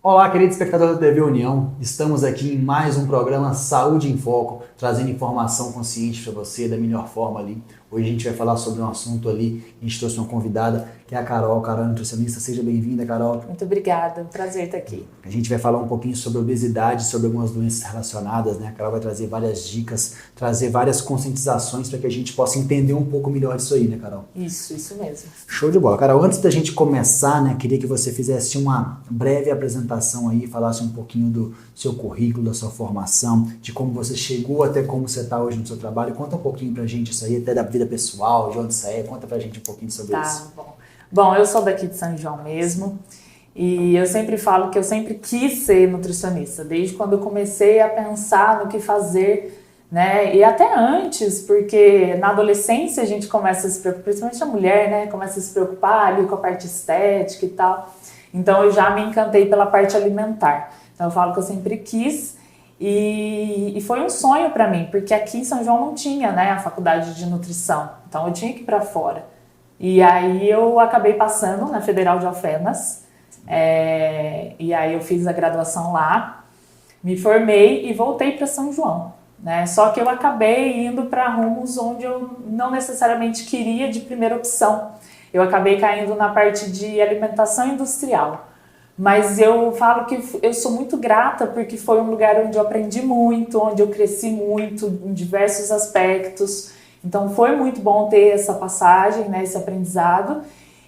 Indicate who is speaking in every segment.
Speaker 1: Olá, querido espectador da TV União. Estamos aqui em mais um programa Saúde em Foco, trazendo informação consciente para você da melhor forma ali. Hoje a gente vai falar sobre um assunto ali, a gente trouxe uma convidada, que é a Carol. Carol é nutricionista. Seja bem-vinda, Carol.
Speaker 2: Muito obrigada, um prazer estar aqui.
Speaker 1: A gente vai falar um pouquinho sobre obesidade, sobre algumas doenças relacionadas, né? A Carol vai trazer várias dicas, trazer várias conscientizações para que a gente possa entender um pouco melhor isso aí, né, Carol?
Speaker 2: Isso mesmo.
Speaker 1: Show de bola. Carol, antes da gente começar, né, queria que você fizesse uma breve apresentação aí, falasse um pouquinho do seu currículo, da sua formação, de como você chegou até como você está hoje no seu trabalho. Conta um pouquinho pra gente isso aí, até da vida pessoal, de onde você é. Conta pra gente um pouquinho sobre isso.
Speaker 2: Bom, eu sou daqui de São João mesmo e eu sempre falo que eu sempre quis ser nutricionista, desde quando eu comecei a pensar no que fazer, né? E até antes, porque na adolescência a gente começa a se preocupar, principalmente a mulher, né? Começa a se preocupar ali com a parte estética e tal. Então eu já me encantei pela parte alimentar. Então eu falo que eu sempre quis e foi um sonho para mim, porque aqui em São João não tinha, né, a faculdade de nutrição. Então eu tinha que ir para fora. E aí eu acabei passando na Federal de Alfenas, e aí eu fiz a graduação lá, me formei e voltei para São João, né? Só que eu acabei indo para rumos onde eu não necessariamente queria de primeira opção. Eu acabei caindo na parte de alimentação industrial. Mas eu falo que eu sou muito grata porque foi um lugar onde eu aprendi muito, onde eu cresci muito em diversos aspectos. Então foi muito bom ter essa passagem, né, esse aprendizado.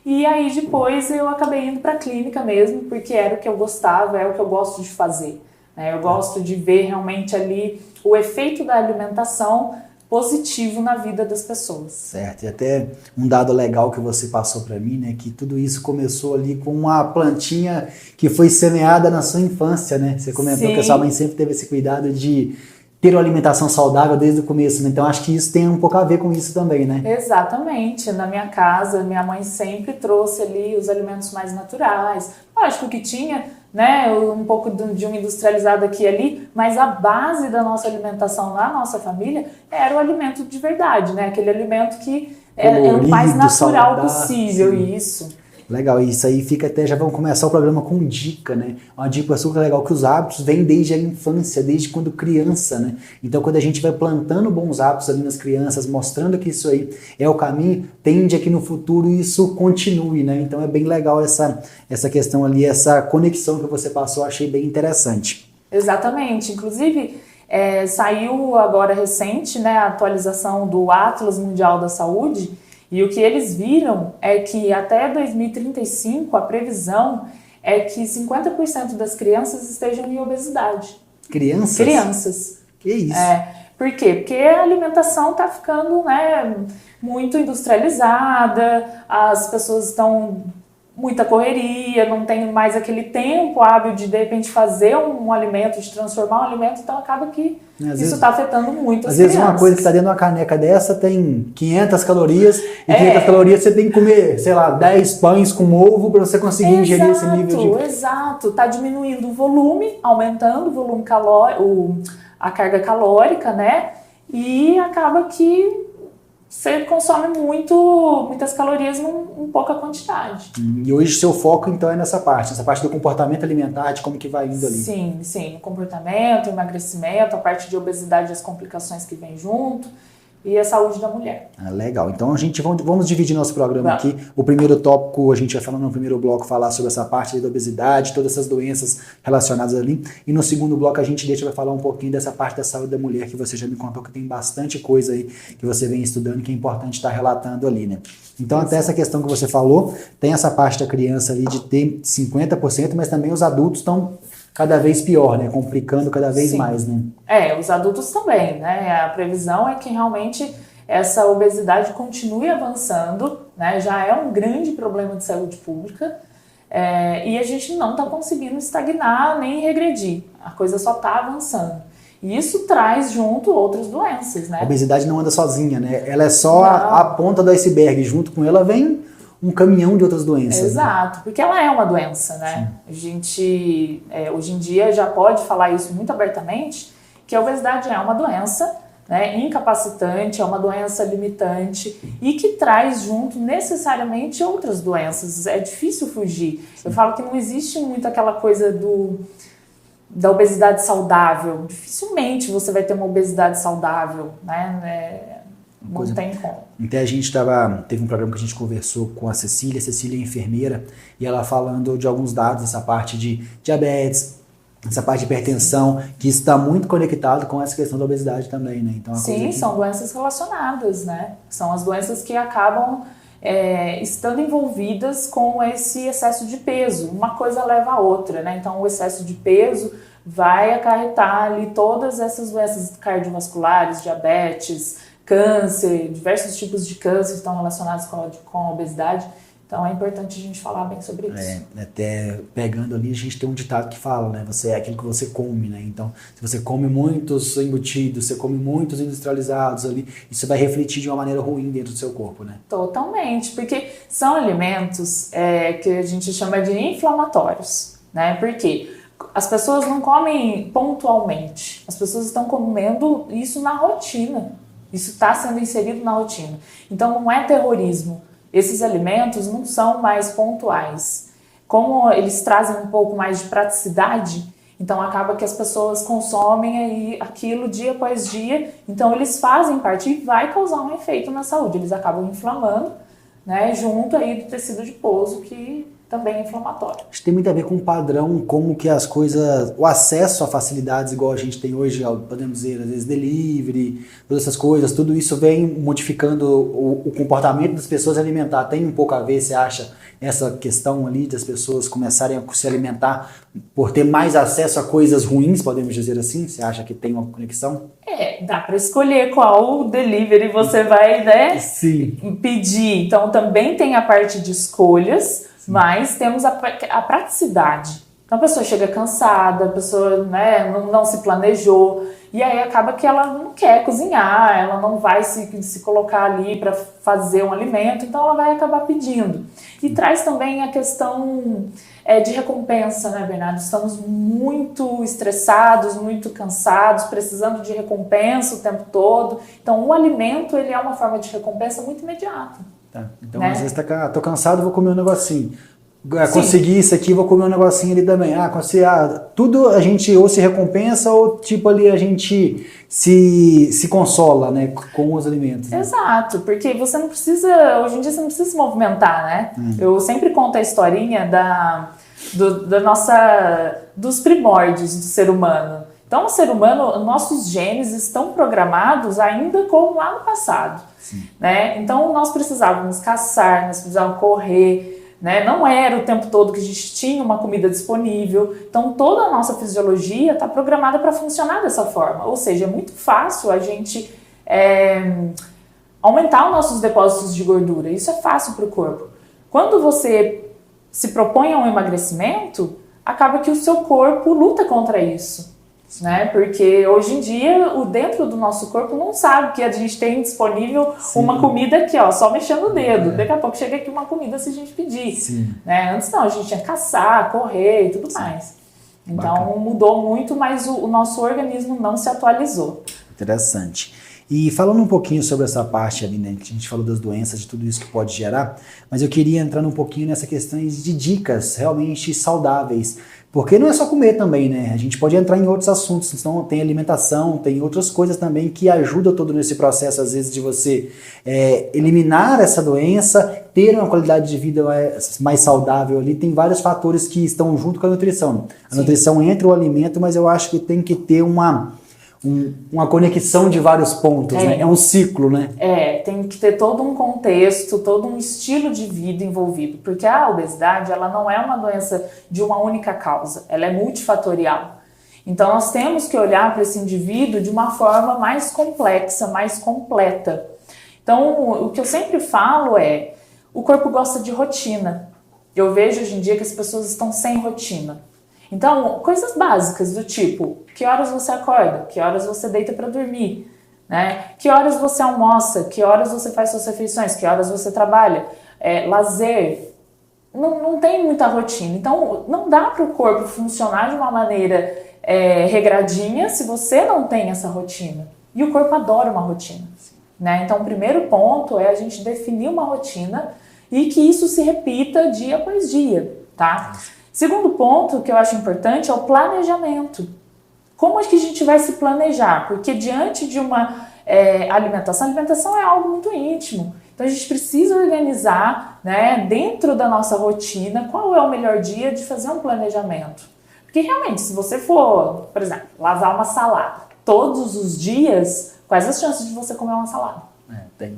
Speaker 2: E aí depois eu acabei indo para a clínica mesmo, porque era o que eu gostava, é o que eu gosto de fazer, né? Eu gosto de ver realmente ali o efeito da alimentação positivo na vida das pessoas.
Speaker 1: Certo, e até um dado legal que você passou para mim, né, que tudo isso começou ali com uma plantinha que foi semeada na sua infância, né? Você comentou
Speaker 2: Sim.
Speaker 1: Que a sua mãe sempre teve esse cuidado de ter uma alimentação saudável desde o começo, né? Então acho que isso tem um pouco a ver com isso também, né?
Speaker 2: Exatamente. Na minha casa, minha mãe sempre trouxe ali os alimentos mais naturais. Lógico que tinha, né, um pouco de um industrializado aqui e ali, mas a base da nossa alimentação na nossa família era o alimento de verdade, né? Aquele alimento que é o mais natural saudável, possível, sim. Isso.
Speaker 1: Legal, isso aí fica até, já vamos começar o programa com dica, né? Uma dica super legal, que os hábitos vêm desde a infância, desde quando criança, né? Então quando a gente vai plantando bons hábitos ali nas crianças, mostrando que isso aí é o caminho, tende a que no futuro isso continue, né? Então é bem legal essa questão ali, essa conexão que você passou, achei bem interessante.
Speaker 2: Exatamente, inclusive saiu agora recente, né, a atualização do Atlas Mundial da Saúde. E o que eles viram é que até 2035 a previsão é que 50% das crianças estejam em obesidade.
Speaker 1: Crianças?
Speaker 2: Crianças.
Speaker 1: Que isso?
Speaker 2: Por quê? Porque a alimentação está ficando, né, muito industrializada, as pessoas estão muita correria, não tem mais aquele tempo hábil de repente fazer um alimento, de transformar um alimento, então acaba que isso está afetando muito as crianças.
Speaker 1: Às vezes uma coisa que está dentro de uma caneca dessa tem 500 calorias e 500 calorias você tem que comer, sei lá, 10 pães com ovo para você conseguir ingerir esse nível de...
Speaker 2: Exato, está diminuindo o volume, aumentando o volume calórico, a carga calórica, né? E acaba que você consome muitas calorias em pouca quantidade.
Speaker 1: E hoje seu foco então é nessa parte do comportamento alimentar, de como que vai indo ali.
Speaker 2: Sim, o comportamento, o emagrecimento, a parte de obesidade e as complicações que vem junto e a saúde da mulher.
Speaker 1: Legal, então a gente vamos dividir nosso programa aqui. O primeiro tópico, a gente vai falar no primeiro bloco, falar sobre essa parte da obesidade, todas essas doenças relacionadas ali. E no segundo bloco a gente vai falar um pouquinho dessa parte da saúde da mulher, que você já me contou que tem bastante coisa aí que você vem estudando, que é importante estar relatando ali, né? Então até essa questão que você falou, tem essa parte da criança ali de ter 50%, mas também os adultos estão cada vez pior, né? Complicando cada vez mais, né?
Speaker 2: Os adultos também, né? A previsão é que realmente essa obesidade continue avançando, né? Já é um grande problema de saúde pública e a gente não está conseguindo estagnar nem regredir. A coisa só está avançando. E isso traz junto outras doenças, né?
Speaker 1: A obesidade não anda sozinha, né? Ela é só a ponta do iceberg. Junto com ela vem um caminhão de outras doenças.
Speaker 2: Exato, né? Porque ela é uma doença, né? Sim. A gente, hoje em dia, já pode falar isso muito abertamente, que a obesidade é uma doença, né, incapacitante, é uma doença limitante e que traz junto necessariamente outras doenças. É difícil fugir. Eu falo que não existe muito aquela coisa da obesidade saudável. Dificilmente você vai ter uma obesidade saudável, né? Não tem como.
Speaker 1: Então teve um programa que a gente conversou com a Cecília é enfermeira, e ela falando de alguns dados, essa parte de diabetes, essa parte de hipertensão, que está muito conectado com essa questão da obesidade também, né? Então,
Speaker 2: sim, são doenças relacionadas, né? São as doenças que acabam estando envolvidas com esse excesso de peso. Uma coisa leva a outra, né? Então, o excesso de peso vai acarretar ali todas essas doenças cardiovasculares, diabetes, câncer, diversos tipos de câncer estão relacionados com a obesidade. Então é importante a gente falar bem sobre isso.
Speaker 1: Até pegando ali, a gente tem um ditado que fala, né? Você é aquilo que você come, né? Então, se você come muitos embutidos, você come muitos industrializados ali, isso vai refletir de uma maneira ruim dentro do seu corpo, né?
Speaker 2: Totalmente, porque são alimentos que a gente chama de inflamatórios, né? Porque as pessoas não comem pontualmente, as pessoas estão comendo isso na rotina. Isso está sendo inserido na rotina. Então não é terrorismo. Esses alimentos não são mais pontuais. Como eles trazem um pouco mais de praticidade, então acaba que as pessoas consomem aí aquilo dia após dia. Então eles fazem parte e vai causar um efeito na saúde. Eles acabam inflamando, né, junto aí do tecido adiposo, que também é inflamatório.
Speaker 1: Acho que tem muito a ver com o padrão, como que as coisas, o acesso a facilidades igual a gente tem hoje, podemos dizer, às vezes delivery, todas essas coisas, tudo isso vem modificando o comportamento das pessoas alimentar. Tem um pouco a ver, você acha, essa questão ali das pessoas começarem a se alimentar por ter mais acesso a coisas ruins, podemos dizer assim? Você acha que tem uma conexão?
Speaker 2: Dá para escolher qual delivery você vai, né,
Speaker 1: sim,
Speaker 2: pedir. Então também tem a parte de escolhas, mas temos a praticidade. Então a pessoa chega cansada, a pessoa, né, não se planejou, e aí acaba que ela não quer cozinhar, ela não vai se colocar ali para fazer um alimento, então ela vai acabar pedindo. E traz também a questão de recompensa, né, Bernardo? Estamos muito estressados, muito cansados, precisando de recompensa o tempo todo. Então o alimento, ele é uma forma de recompensa muito imediata.
Speaker 1: Então, né? Às vezes tô cansado, vou comer um negocinho. Consegui isso aqui, vou comer um negocinho ali também. Tudo a gente ou se recompensa ou tipo ali a gente se consola, né, com os alimentos. Né?
Speaker 2: Exato, porque você não precisa, hoje em dia você não precisa se movimentar, né? Eu sempre conto a historinha dos primórdios do ser humano. Então, o ser humano, nossos genes estão programados ainda como lá no passado, né? Então, nós precisávamos caçar, nós precisávamos correr, né? Não era o tempo todo que a gente tinha uma comida disponível. Então, toda a nossa fisiologia está programada para funcionar dessa forma. Ou seja, é muito fácil a gente aumentar os nossos depósitos de gordura. Isso é fácil para o corpo. Quando você se propõe a um emagrecimento, acaba que o seu corpo luta contra isso. Né? Porque hoje em dia o dentro do nosso corpo não sabe que a gente tem disponível uma comida aqui, ó, só mexendo o dedo. Daqui a pouco chega aqui uma comida se a gente pedir. Né? Antes não, a gente tinha que caçar, correr e tudo mais. Então bacana. Mudou muito, mas o nosso organismo não se atualizou.
Speaker 1: Interessante. E falando um pouquinho sobre essa parte ali, né, que a gente falou das doenças, de tudo isso que pode gerar, mas eu queria entrar um pouquinho nessa questão de dicas realmente saudáveis, porque não é só comer também, né, a gente pode entrar em outros assuntos, então tem alimentação, tem outras coisas também que ajudam todo nesse processo, às vezes, de você eliminar essa doença, ter uma qualidade de vida mais saudável ali, tem vários fatores que estão junto com a nutrição. A nutrição entra o alimento, mas eu acho que tem que ter uma conexão de vários pontos, né? É um ciclo, né?
Speaker 2: Tem que ter todo um contexto, todo um estilo de vida envolvido, porque a obesidade, ela não é uma doença de uma única causa, ela é multifatorial. Então nós temos que olhar para esse indivíduo de uma forma mais complexa, mais completa. Então o que eu sempre falo o corpo gosta de rotina. Eu vejo hoje em dia que as pessoas estão sem rotina. Então, coisas básicas do tipo, que horas você acorda, que horas você deita para dormir, né? Que horas você almoça, que horas você faz suas refeições, que horas você trabalha, lazer, não tem muita rotina. Então, não dá para o corpo funcionar de uma maneira regradinha se você não tem essa rotina. E o corpo adora uma rotina, né? Então, o primeiro ponto é a gente definir uma rotina e que isso se repita dia após dia, tá? Segundo ponto que eu acho importante é o planejamento. Como é que a gente vai se planejar? Porque diante de uma alimentação é algo muito íntimo. Então a gente precisa organizar, né, dentro da nossa rotina qual é o melhor dia de fazer um planejamento. Porque realmente, se você for, por exemplo, lavar uma salada todos os dias, quais as chances de você comer uma salada?
Speaker 1: Tem.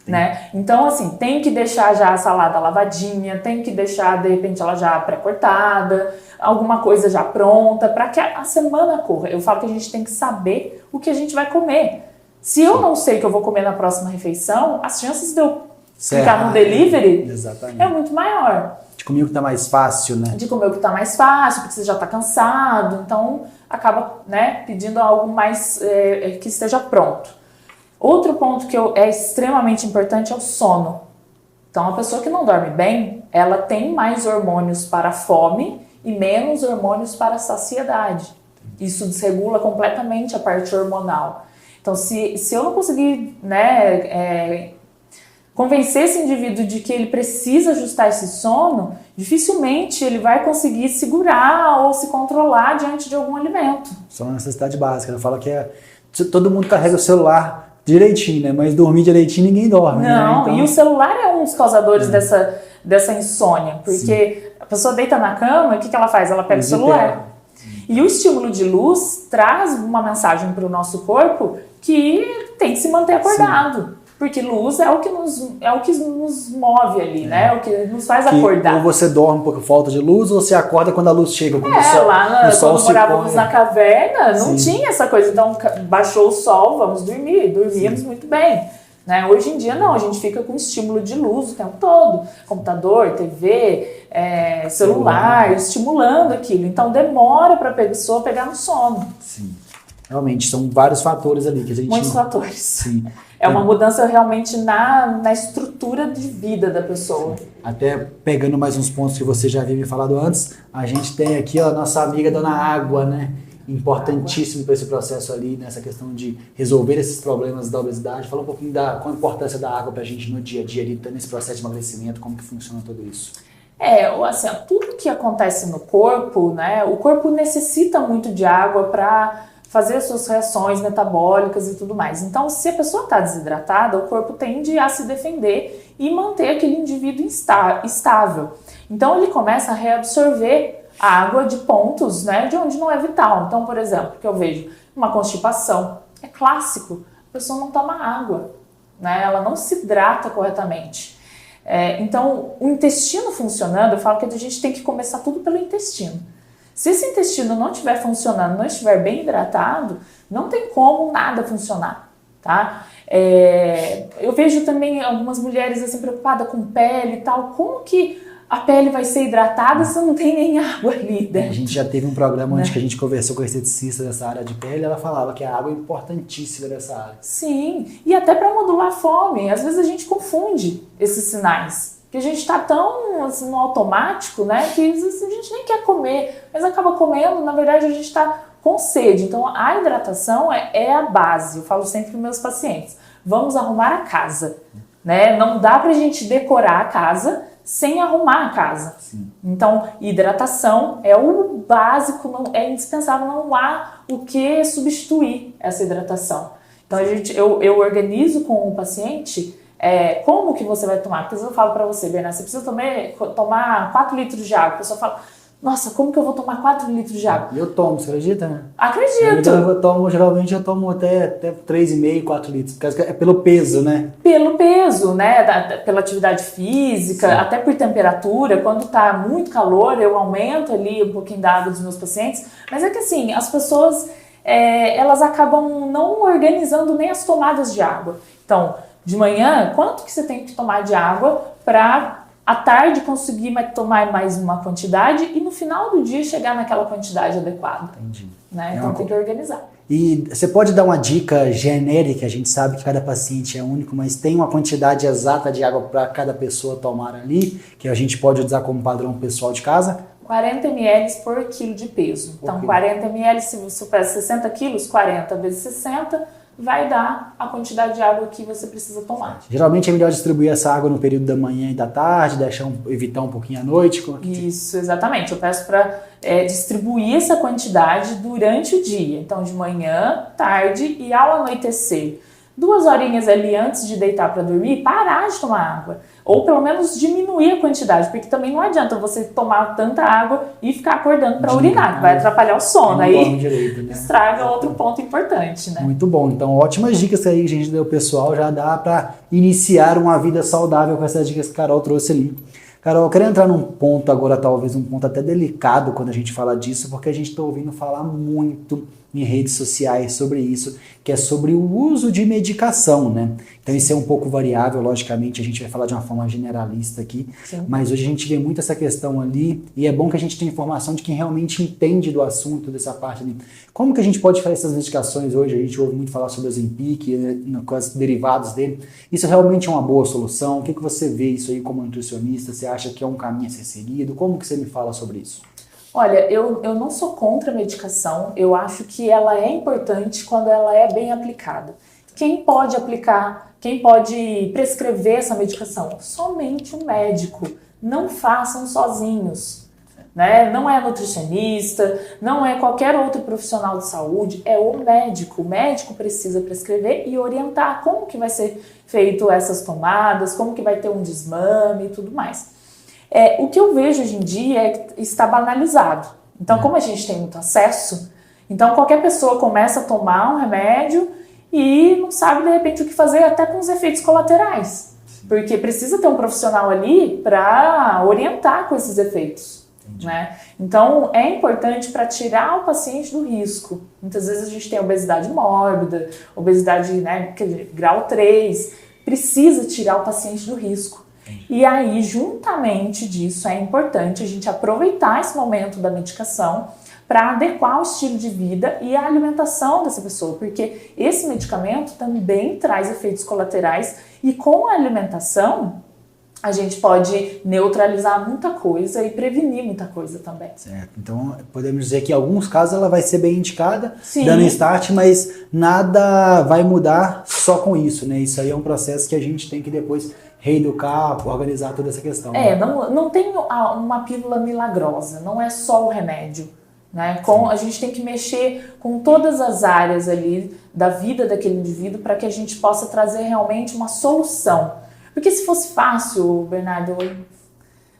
Speaker 2: Né? Então, assim, tem que deixar já a salada lavadinha, tem que deixar, de repente, ela já pré-cortada, alguma coisa já pronta, para que a semana corra. Eu falo que a gente tem que saber o que a gente vai comer. Se eu não sei o que eu vou comer na próxima refeição, as chances de eu ficar no delivery é muito maior.
Speaker 1: De comer o que está mais fácil, né?
Speaker 2: De comer o que está mais fácil, porque você já está cansado, então acaba, né, pedindo algo mais que esteja pronto. Outro ponto que é extremamente importante é o sono. Então, a pessoa que não dorme bem, ela tem mais hormônios para a fome e menos hormônios para a saciedade. Isso desregula completamente a parte hormonal. Então, se eu não conseguir, né, convencer esse indivíduo de que ele precisa ajustar esse sono, dificilmente ele vai conseguir segurar ou se controlar diante de algum alimento.
Speaker 1: Só uma necessidade básica. Eu falo que todo mundo carrega o celular direitinho, né? Mas dormir direitinho ninguém dorme.
Speaker 2: Não,
Speaker 1: né? Então...
Speaker 2: E o celular é um dos causadores dessa insônia, porque a pessoa deita na cama, o que ela faz? Ela pega o celular. E o estímulo de luz traz uma mensagem para o nosso corpo que tem que se manter acordado. Porque luz é o que nos move ali, né? É o que nos faz acordar.
Speaker 1: Ou você dorme por falta de luz, ou você acorda quando a luz chega. Quando
Speaker 2: quando morávamos na caverna, não tinha essa coisa. Então, baixou o sol, vamos dormir. Dormíamos muito bem. Né? Hoje em dia, não. A gente fica com estímulo de luz o tempo todo. Computador, TV, celular, estimulando aquilo. Então, demora para a pessoa pegar no sono.
Speaker 1: Sim. Realmente, são vários fatores ali que a gente...
Speaker 2: Muitos fatores.
Speaker 1: Sim.
Speaker 2: É uma mudança realmente na estrutura de vida da pessoa.
Speaker 1: Até pegando mais uns pontos que você já havia me falado antes, a gente tem aqui a nossa amiga Dona Água, né? Importantíssimo para esse processo ali, nessa questão de resolver esses problemas da obesidade. Fala um pouquinho qual a importância da água para a gente no dia a dia, ali, nesse processo de emagrecimento, como que funciona tudo isso.
Speaker 2: Assim, tudo que acontece no corpo, né? O corpo necessita muito de água para fazer as suas reações metabólicas e tudo mais. Então, se a pessoa está desidratada, o corpo tende a se defender e manter aquele indivíduo estável. Então, ele começa a reabsorver a água de pontos, né, de onde não é vital. Então, por exemplo, que eu vejo uma constipação, é clássico, a pessoa não toma água, né, ela não se hidrata corretamente. Então, o intestino funcionando, eu falo que a gente tem que começar tudo pelo intestino. Se esse intestino não estiver funcionando, não estiver bem hidratado, não tem como nada funcionar, tá? Eu vejo também algumas mulheres assim preocupadas com pele e tal. Como que a pele vai ser hidratada se não tem nem água ali dentro?
Speaker 1: A gente já teve um programa onde que a gente conversou com a esteticista dessa área de pele, ela falava que a água é importantíssima dessa área.
Speaker 2: Sim, e até para modular a fome. Às vezes a gente confunde esses sinais. Que a gente está tão assim, no automático, né, que às vezes a gente nem quer comer, mas acaba comendo, na verdade a gente está com sede. Então a hidratação é a base, eu falo sempre para os meus pacientes, vamos arrumar a casa, né? Não dá para a gente decorar a casa sem arrumar a casa. Sim. Então hidratação é o básico, é indispensável, não há o que substituir essa hidratação. Então eu organizo com o paciente como que você vai tomar? Porque eu falo pra você, Bernardo, você precisa tomar 4 litros de água. A pessoa fala, nossa, como que eu vou tomar 4 litros de água?
Speaker 1: Eu tomo, você acredita, né?
Speaker 2: Acredito.
Speaker 1: Geralmente eu tomo até 3,5, 4 litros, porque é pelo peso, né?
Speaker 2: Pelo peso, né? Pela atividade física, sim, até por temperatura. Quando tá muito calor, eu aumento ali um pouquinho da água dos meus pacientes. Mas é que assim, as pessoas, elas acabam não organizando nem as tomadas de água. Então, de manhã, quanto que você tem que tomar de água para à tarde conseguir tomar mais uma quantidade e no final do dia chegar naquela quantidade adequada.
Speaker 1: Entendi.
Speaker 2: Né? Então tem que organizar.
Speaker 1: E você pode dar uma dica genérica? A gente sabe que cada paciente é único, mas tem uma quantidade exata de água para cada pessoa tomar ali, que a gente pode usar como padrão pessoal de casa?
Speaker 2: 40 ml por quilo de peso. Então 40 ml, se você pesa 60 quilos, 40 vezes 60... vai dar a quantidade de água que você precisa tomar.
Speaker 1: Geralmente é melhor distribuir essa água no período da manhã e da tarde, evitar um pouquinho à noite?
Speaker 2: Isso, exatamente. Eu peço para distribuir essa quantidade durante o dia. Então, de manhã, tarde e ao anoitecer. 2 horinhas ali antes de deitar para dormir, parar de tomar água. Ou pelo menos diminuir a quantidade, porque também não adianta você tomar tanta água e ficar acordando para urinar, que vai atrapalhar o sono. Aí
Speaker 1: direito, né?
Speaker 2: Estraga outro ponto importante, né?
Speaker 1: Muito bom. Então, ótimas dicas aí que a gente deu, pessoal. Já dá para iniciar uma vida saudável com essas dicas que a Carol trouxe ali. Carol, eu quero entrar num ponto agora, talvez um ponto até delicado quando a gente fala disso, porque a gente está ouvindo falar muito em redes sociais sobre isso, que é sobre o uso de medicação, né? Então isso é um pouco variável, logicamente, a gente vai falar de uma forma generalista aqui, sim, mas hoje a gente vê muito essa questão ali, e é bom que a gente tenha informação de quem realmente entende do assunto, dessa parte ali. Como que a gente pode fazer essas medicações hoje? A gente ouve muito falar sobre o Ozempic, com os derivados dele. Isso realmente é uma boa solução? O que você vê isso aí como nutricionista? Você acha que é um caminho a ser seguido? Como que você me fala sobre isso?
Speaker 2: Olha, eu não sou contra a medicação, eu acho que ela é importante quando ela é bem aplicada. Quem pode aplicar, quem pode prescrever essa medicação? Somente o médico. Não façam sozinhos, né? Não é nutricionista, não é qualquer outro profissional de saúde, é o médico. O médico precisa prescrever e orientar como que vai ser feito essas tomadas, como que vai ter um desmame e tudo mais. O que eu vejo hoje em dia é que está banalizado. Então, como a gente tem muito acesso, então qualquer pessoa começa a tomar um remédio e não sabe, de repente, o que fazer até com os efeitos colaterais. Porque precisa ter um profissional ali para orientar com esses efeitos. Né? Então, é importante para tirar o paciente do risco. Muitas vezes a gente tem obesidade mórbida, obesidade, né, grau 3, precisa tirar o paciente do risco. E aí, juntamente disso, é importante a gente aproveitar esse momento da medicação para adequar o estilo de vida e a alimentação dessa pessoa, porque esse medicamento também traz efeitos colaterais e com a alimentação a gente pode neutralizar muita coisa e prevenir muita coisa também.
Speaker 1: Certo, então podemos dizer que em alguns casos ela vai ser bem indicada,
Speaker 2: sim,
Speaker 1: dando start, mas nada vai mudar só com isso, né? Isso aí é um processo que a gente tem que depois reeducar, organizar toda essa questão.
Speaker 2: Né? Não tem uma pílula milagrosa, não é só o remédio. Né? A gente tem que mexer com todas as áreas ali da vida daquele indivíduo para que a gente possa trazer realmente uma solução. Porque se fosse fácil, Bernardo,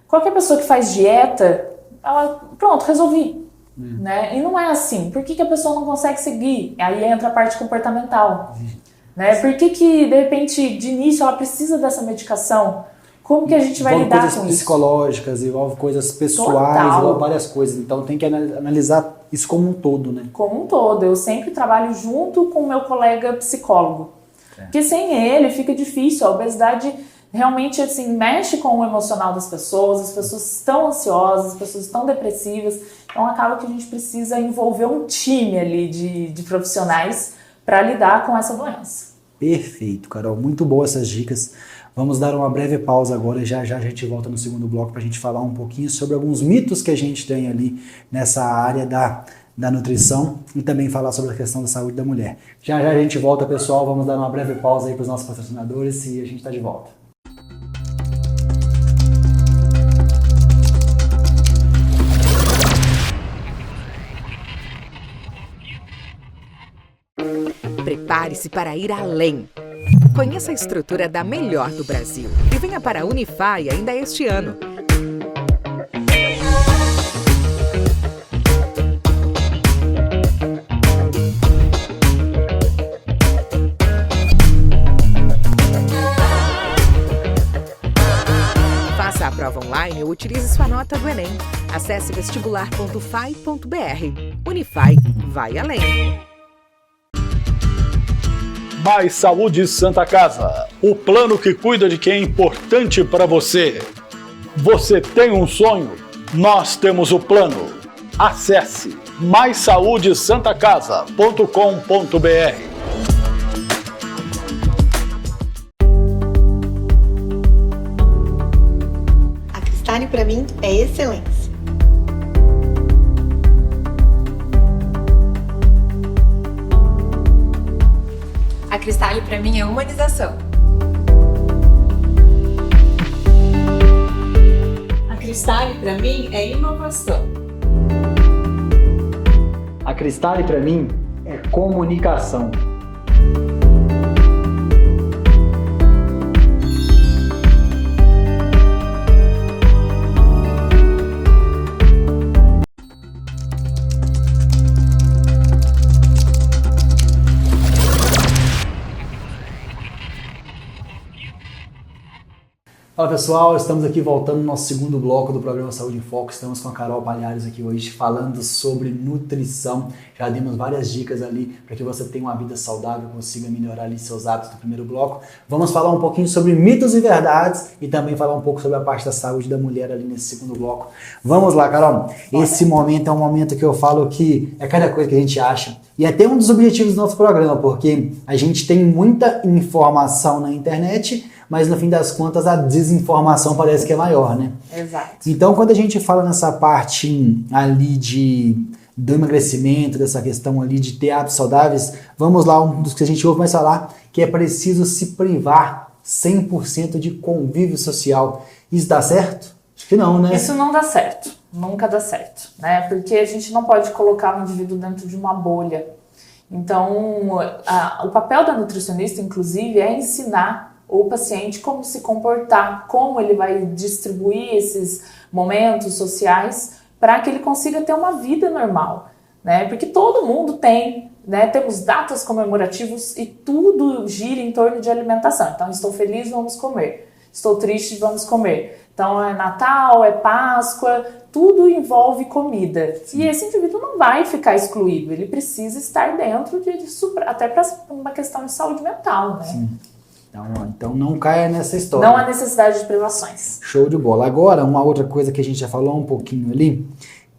Speaker 2: qualquer pessoa que faz dieta, ela, pronto, resolvi. Né? E não é assim. Por que a pessoa não consegue seguir? Aí entra a parte comportamental. Né? Por que de repente, de início, ela precisa dessa medicação? Como que a gente vai lidar com isso?
Speaker 1: Coisas psicológicas, envolve coisas pessoais, envolve várias coisas. Então tem que analisar isso como um todo, né?
Speaker 2: Como um todo. Eu sempre trabalho junto com o meu colega psicólogo. Porque sem ele fica difícil. A obesidade realmente assim, mexe com o emocional das pessoas. As pessoas estão ansiosas, as pessoas estão depressivas. Então acaba que a gente precisa envolver um time ali de profissionais para lidar com essa doença.
Speaker 1: Perfeito, Carol. Muito boas essas dicas. Vamos dar uma breve pausa agora e já a gente volta no segundo bloco para a gente falar um pouquinho sobre alguns mitos que a gente tem ali nessa área da nutrição e também falar sobre a questão da saúde da mulher. Já a gente volta, pessoal. Vamos dar uma breve pausa aí para os nossos patrocinadores e a gente está de volta.
Speaker 3: Prepare-se para ir além. Conheça a estrutura da melhor do Brasil e venha para a Unify ainda este ano. Faça a prova online ou utilize sua nota do Enem. Acesse vestibular.fai.br. Unify, vai além.
Speaker 4: Mais Saúde Santa Casa, o plano que cuida de quem é importante para você. Você tem um sonho? Nós temos o plano. Acesse maissaudesantacasa.com.br.
Speaker 5: A Cristane, para mim, é excelência.
Speaker 6: Cristale para mim é humanização.
Speaker 7: A Cristale para mim é inovação.
Speaker 1: A Cristale para mim é comunicação. Fala pessoal, estamos aqui voltando no nosso segundo bloco do programa Saúde em Foco. Estamos com a Carol Palhares aqui hoje falando sobre nutrição. Já demos várias dicas ali para que você tenha uma vida saudável, consiga melhorar ali seus hábitos no primeiro bloco. Vamos falar um pouquinho sobre mitos e verdades e também falar um pouco sobre a parte da saúde da mulher ali nesse segundo bloco. Vamos lá, Carol. Esse momento é um momento que eu falo que é cada coisa que a gente acha. E é até um dos objetivos do nosso programa, porque a gente tem muita informação na internet, mas no fim das contas a desinformação parece que é maior, né?
Speaker 2: Exato.
Speaker 1: Então, quando a gente fala nessa parte ali do emagrecimento, dessa questão ali de ter hábitos saudáveis, vamos lá, um dos que a gente ouve mais falar, que é preciso se privar 100% de convívio social. Isso dá certo? Acho que não, né?
Speaker 2: Isso não dá certo, nunca dá certo, né? Porque a gente não pode colocar o indivíduo dentro de uma bolha. Então, o papel da nutricionista, inclusive, é ensinar o paciente como se comportar, como ele vai distribuir esses momentos sociais para que ele consiga ter uma vida normal, né? Porque todo mundo tem, né? Temos datas comemorativas e tudo gira em torno de alimentação. Então, estou feliz, vamos comer. Estou triste, vamos comer. Então, é Natal, é Páscoa, tudo envolve comida. Sim. E esse indivíduo não vai ficar excluído, ele precisa estar dentro disso, até para uma questão de saúde mental, né?
Speaker 1: Sim. Então não caia nessa história.
Speaker 2: Não há necessidade de privações.
Speaker 1: Show de bola. Agora, uma outra coisa que a gente já falou um pouquinho ali,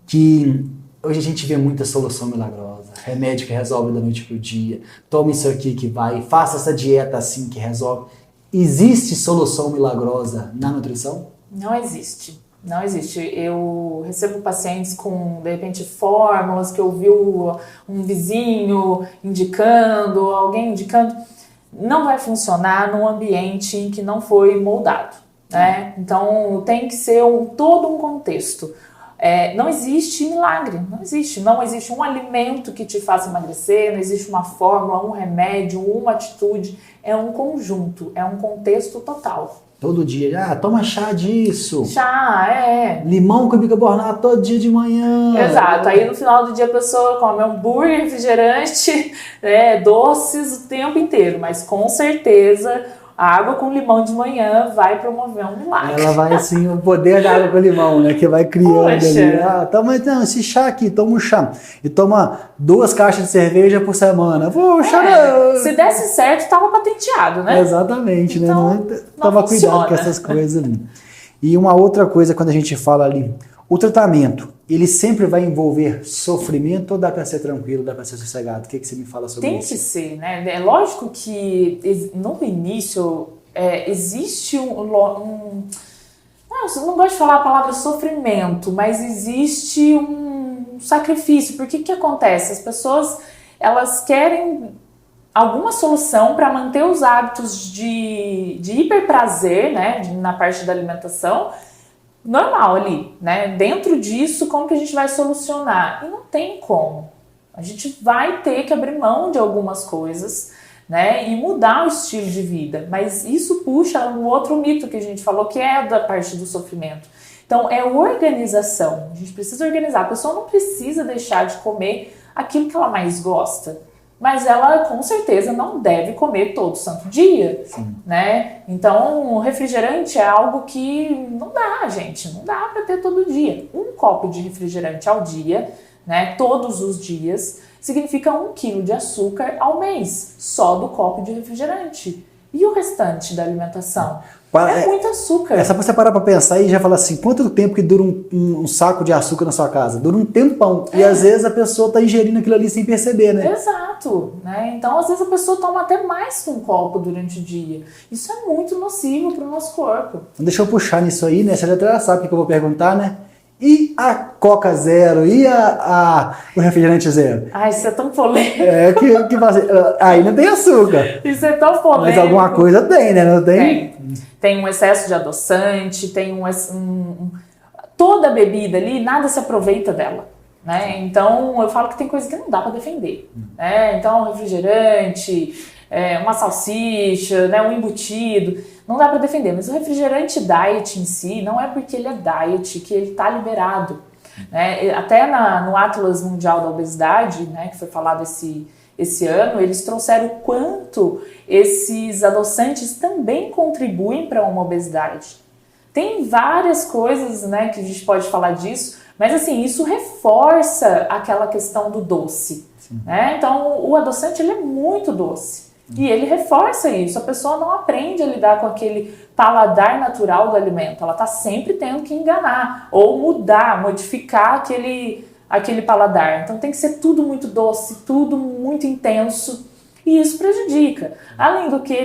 Speaker 1: que hoje a gente vê muita solução milagrosa. Remédio que resolve da noite pro dia. Tome isso aqui que vai. Faça essa dieta assim que resolve. Existe solução milagrosa na nutrição?
Speaker 2: Não existe. Não existe. Eu recebo pacientes com, de repente, fórmulas que ouviu um vizinho indicando, alguém indicando. Não vai funcionar num ambiente em que não foi moldado, né? Então tem que ser todo um contexto. Não existe milagre, não existe um alimento que te faça emagrecer, não existe uma fórmula, um remédio, uma atitude. É um conjunto, é um contexto total.
Speaker 1: Todo dia, toma chá disso.
Speaker 2: Chá,
Speaker 1: Limão com bicarbonato todo dia de manhã.
Speaker 2: Exato, aí no final do dia a pessoa come hambúrguer, refrigerante, doces o tempo inteiro, mas com certeza a água com limão de manhã vai promover um milagre.
Speaker 1: Ela vai assim, o poder da água com limão, né, que vai criando ali. Toma então, esse chá aqui, toma um chá. E toma 2 caixas de cerveja por semana.
Speaker 2: Se desse certo, tava patenteado, né?
Speaker 1: Exatamente,
Speaker 2: então,
Speaker 1: né? Toma cuidado com essas coisas ali. E uma outra coisa, quando a gente fala ali, o tratamento, ele sempre vai envolver sofrimento ou dá para ser tranquilo, dá para ser sossegado? O que você me fala sobre isso?
Speaker 2: Tem que ser, né? É lógico que no início existe não gosto de falar a palavra sofrimento, mas existe um sacrifício. Porque o que acontece? As pessoas, elas querem alguma solução para manter os hábitos de hiperprazer, né? Na parte da alimentação, normal ali, né? Dentro disso, como que a gente vai solucionar? E não tem como. A gente vai ter que abrir mão de algumas coisas, né? E mudar o estilo de vida. Mas isso puxa um outro mito que a gente falou, que é da parte do sofrimento. Então, é organização. A gente precisa organizar. A pessoa não precisa deixar de comer aquilo que ela mais gosta. Mas ela, com certeza, não deve comer todo santo dia, né? Então, refrigerante é algo que não dá, gente. Não dá para ter todo dia. 1 copo de refrigerante ao dia, né? Todos os dias, significa 1 quilo de açúcar ao mês, só do copo de refrigerante. E o restante da alimentação? É muito açúcar.
Speaker 1: Só pra você parar pra pensar e já falar assim, quanto tempo que dura um saco de açúcar na sua casa? Dura um tempão. E às vezes a pessoa tá ingerindo aquilo ali sem perceber, né?
Speaker 2: Exato, né? Então às vezes a pessoa toma até mais que 1 copo durante o dia. Isso é muito nocivo pro nosso corpo.
Speaker 1: Deixa eu puxar nisso aí, né? Você já sabe o que eu vou perguntar, né? E a Coca Zero? E o refrigerante zero?
Speaker 2: Ai, isso é tão polêmico.
Speaker 1: Que aí não tem açúcar.
Speaker 2: Isso é tão polêmico.
Speaker 1: Mas alguma coisa tem, né? Não tem?
Speaker 2: Tem um excesso de adoçante, tem toda a bebida ali, nada se aproveita dela. Né? Então, eu falo que tem coisa que não dá para defender. Né? Então, um refrigerante, uma salsicha, né? Um embutido, não dá para defender. Mas o refrigerante diet em si, não é porque ele é diet que ele está liberado. Né? Até no Atlas Mundial da Obesidade, né, que foi falado esse ano, eles trouxeram o quanto esses adoçantes também contribuem para uma obesidade. Tem várias coisas, né, que a gente pode falar disso, mas assim, isso reforça aquela questão do doce. Né? Então, o adoçante ele é muito doce. E ele reforça isso. A pessoa não aprende a lidar com aquele paladar natural do alimento. Ela está sempre tendo que enganar ou mudar, modificar aquele paladar. Então tem que ser tudo muito doce, tudo muito intenso. E isso prejudica. Além do que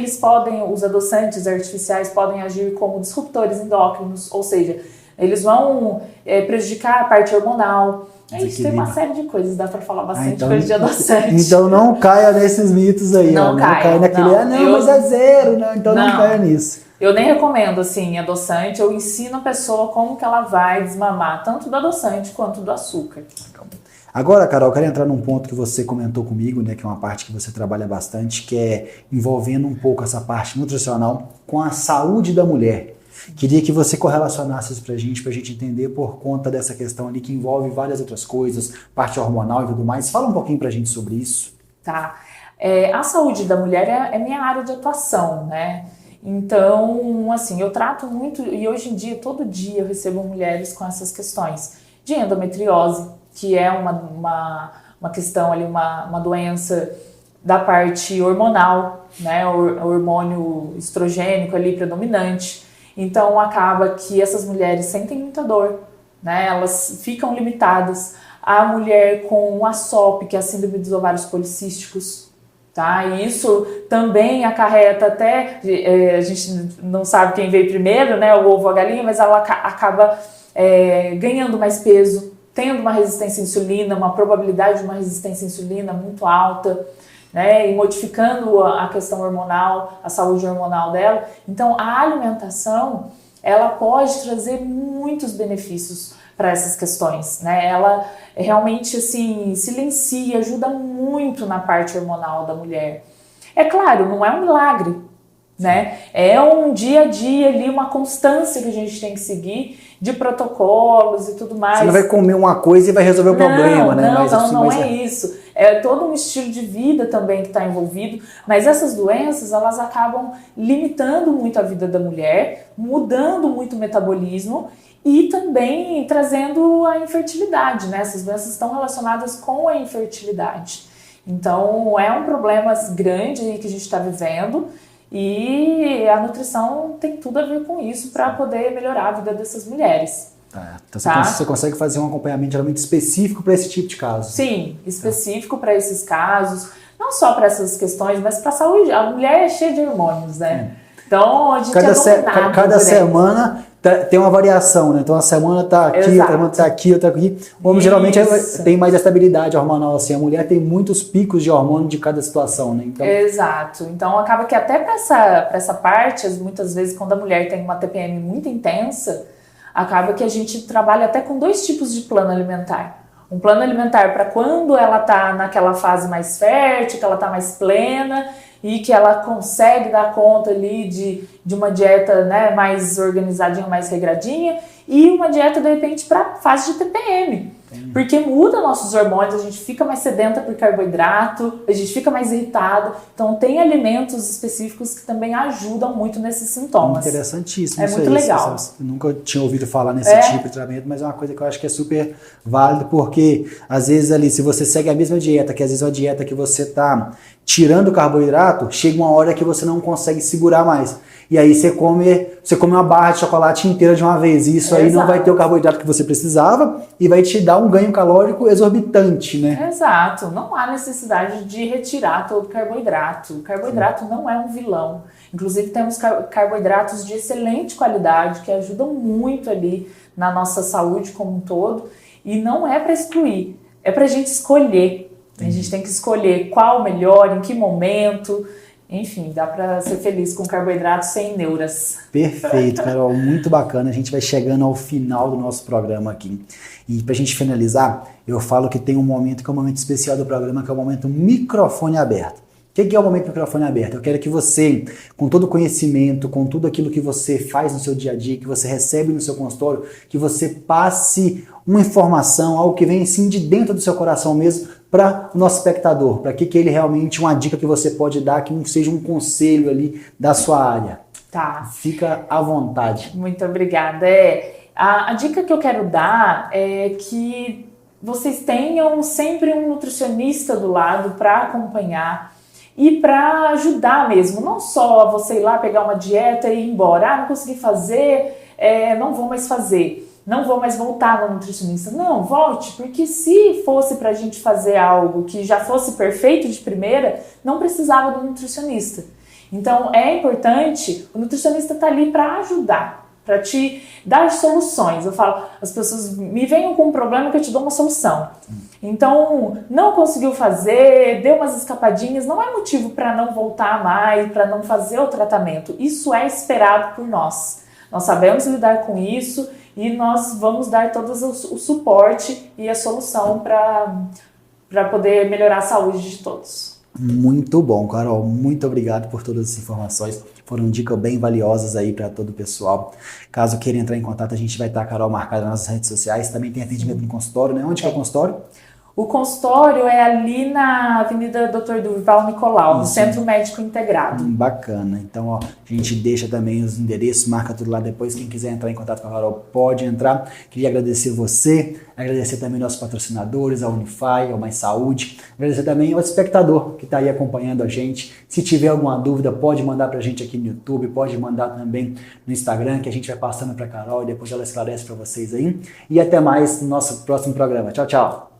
Speaker 2: os adoçantes artificiais podem agir como disruptores endócrinos, ou seja, eles vão prejudicar a parte hormonal. A gente tem uma série de coisas, dá pra falar bastante coisa de adoçante.
Speaker 1: Então não caia nesses mitos aí.
Speaker 2: Não caia
Speaker 1: naquele, mas é zero, né? Então não caia nisso.
Speaker 2: Eu nem recomendo, assim, adoçante. Eu ensino a pessoa como que ela vai desmamar, tanto do adoçante quanto do açúcar.
Speaker 1: Agora, Carol, eu quero entrar num ponto que você comentou comigo, né? Que é uma parte que você trabalha bastante, que é envolvendo um pouco essa parte nutricional com a saúde da mulher. Queria que você correlacionasse isso pra gente entender por conta dessa questão ali que envolve várias outras coisas, parte hormonal e tudo mais. Fala um pouquinho pra gente sobre isso.
Speaker 2: Tá. A saúde da mulher é minha área de atuação, né? Então, assim, eu trato muito, e hoje em dia, todo dia eu recebo mulheres com essas questões de endometriose, que é uma questão ali, uma doença da parte hormonal, né? O hormônio estrogênico ali predominante. Então acaba que essas mulheres sentem muita dor, né? Elas ficam limitadas. A mulher com a SOP, que é a síndrome dos ovários policísticos, tá? E isso também acarreta até, a gente não sabe quem veio primeiro, né? O ovo ou a galinha, mas ela acaba ganhando mais peso, tendo uma resistência à insulina, uma probabilidade de uma resistência à insulina muito alta. Né, e modificando a questão hormonal, a saúde hormonal dela. Então, a alimentação, ela pode trazer muitos benefícios para essas questões, né? Ela realmente, assim, silencia, ajuda muito na parte hormonal da mulher. É claro, não é um milagre, né? É um dia a dia ali, uma constância que a gente tem que seguir de protocolos e tudo mais.
Speaker 1: Você não vai comer uma coisa e vai resolver o problema, né?
Speaker 2: Não é isso. É todo um estilo de vida também que está envolvido, mas essas doenças, elas acabam limitando muito a vida da mulher, mudando muito o metabolismo e também trazendo a infertilidade, né? Essas doenças estão relacionadas com a infertilidade. Então, é um problema grande que a gente está vivendo e a nutrição tem tudo a ver com isso para poder melhorar a vida dessas mulheres.
Speaker 1: Então você consegue fazer um acompanhamento geralmente específico para esse tipo de caso?
Speaker 2: Sim, específico para esses casos, não só para essas questões, mas para a saúde. A mulher é cheia de hormônios, né? Então a gente
Speaker 1: cada semana tem uma variação, né? Então a semana tá aqui, a semana tá aqui, outra aqui. O homem geralmente tem mais estabilidade hormonal, assim. A mulher tem muitos picos de hormônio de cada situação, né? Então...
Speaker 2: Exato. Então acaba que até para essa parte, muitas vezes quando a mulher tem uma TPM muito intensa, acaba que a gente trabalha até com 2 tipos de plano alimentar. Um plano alimentar para quando ela está naquela fase mais fértil, que ela está mais plena e que ela consegue dar conta ali de uma dieta, né, mais organizadinha, mais regradinha, e uma dieta, de repente, para fase de TPM. Porque muda nossos hormônios, a gente fica mais sedenta por carboidrato, a gente fica mais irritado. Então tem alimentos específicos que também ajudam muito nesses sintomas.
Speaker 1: Interessantíssimo.
Speaker 2: É muito legal.
Speaker 1: Eu nunca tinha ouvido falar nesse tipo de tratamento, mas é uma coisa que eu acho que é super válido, porque às vezes ali, se você segue a mesma dieta, que às vezes é uma dieta que você tá tirando o carboidrato, chega uma hora que você não consegue segurar mais. E aí você come uma barra de chocolate inteira de uma vez. E isso aí não vai ter o carboidrato que você precisava e vai te dar um ganho calórico exorbitante, né?
Speaker 2: Exato. Não há necessidade de retirar todo o carboidrato. O carboidrato não é um vilão. Inclusive temos carboidratos de excelente qualidade que ajudam muito ali na nossa saúde como um todo. E não é para excluir, é para a gente escolher. A gente tem que escolher qual melhor, em que momento. Enfim, dá para ser feliz com carboidrato sem neuras.
Speaker 1: Perfeito, Carol, muito bacana. A gente vai chegando ao final do nosso programa aqui. E pra gente finalizar, eu falo que tem um momento que é um momento especial do programa, que é o momento microfone aberto. O que é o momento microfone aberto? Eu quero que você, com todo o conhecimento, com tudo aquilo que você faz no seu dia a dia, que você recebe no seu consultório, que você passe uma informação, algo que vem assim de dentro do seu coração mesmo, para o nosso espectador, para que ele realmente, uma dica que você pode dar, que não seja um conselho ali da sua área.
Speaker 2: Tá.
Speaker 1: Fica à vontade.
Speaker 2: Muito obrigada. A dica que eu quero dar é que vocês tenham sempre um nutricionista do lado para acompanhar e para ajudar mesmo. Não só você ir lá pegar uma dieta e ir embora. Não consegui fazer, não vou mais fazer. Não vou mais voltar no nutricionista. Não, volte, porque se fosse pra gente fazer algo que já fosse perfeito de primeira, não precisava do nutricionista. Então é importante, o nutricionista tá ali para ajudar, para te dar soluções. Eu falo, as pessoas me venham com um problema que eu te dou uma solução. Então, não conseguiu fazer, deu umas escapadinhas, não é motivo para não voltar mais, para não fazer o tratamento. Isso é esperado por nós. Nós sabemos lidar com isso e nós vamos dar todo o suporte e a solução para poder melhorar a saúde de todos.
Speaker 1: Muito bom, Carol. Muito obrigado por todas as informações. Foram dicas bem valiosas aí para todo o pessoal. Caso queira entrar em contato, a gente vai estar a Carol marcada nas nossas redes sociais. Também tem atendimento no consultório, né? Onde que é o consultório?
Speaker 2: O consultório é ali na Avenida Dr. Durval Nicolau, no Centro Médico Integrado.
Speaker 1: Bacana. Então, ó, a gente deixa também os endereços, marca tudo lá depois. Quem quiser entrar em contato com a Carol pode entrar. Queria agradecer você, agradecer também nossos patrocinadores, a Unify, ao Mais Saúde. Agradecer também ao espectador que está aí acompanhando a gente. Se tiver alguma dúvida, pode mandar para a gente aqui no YouTube, pode mandar também no Instagram, que a gente vai passando para a Carol e depois ela esclarece para vocês aí. E até mais no nosso próximo programa. Tchau, tchau.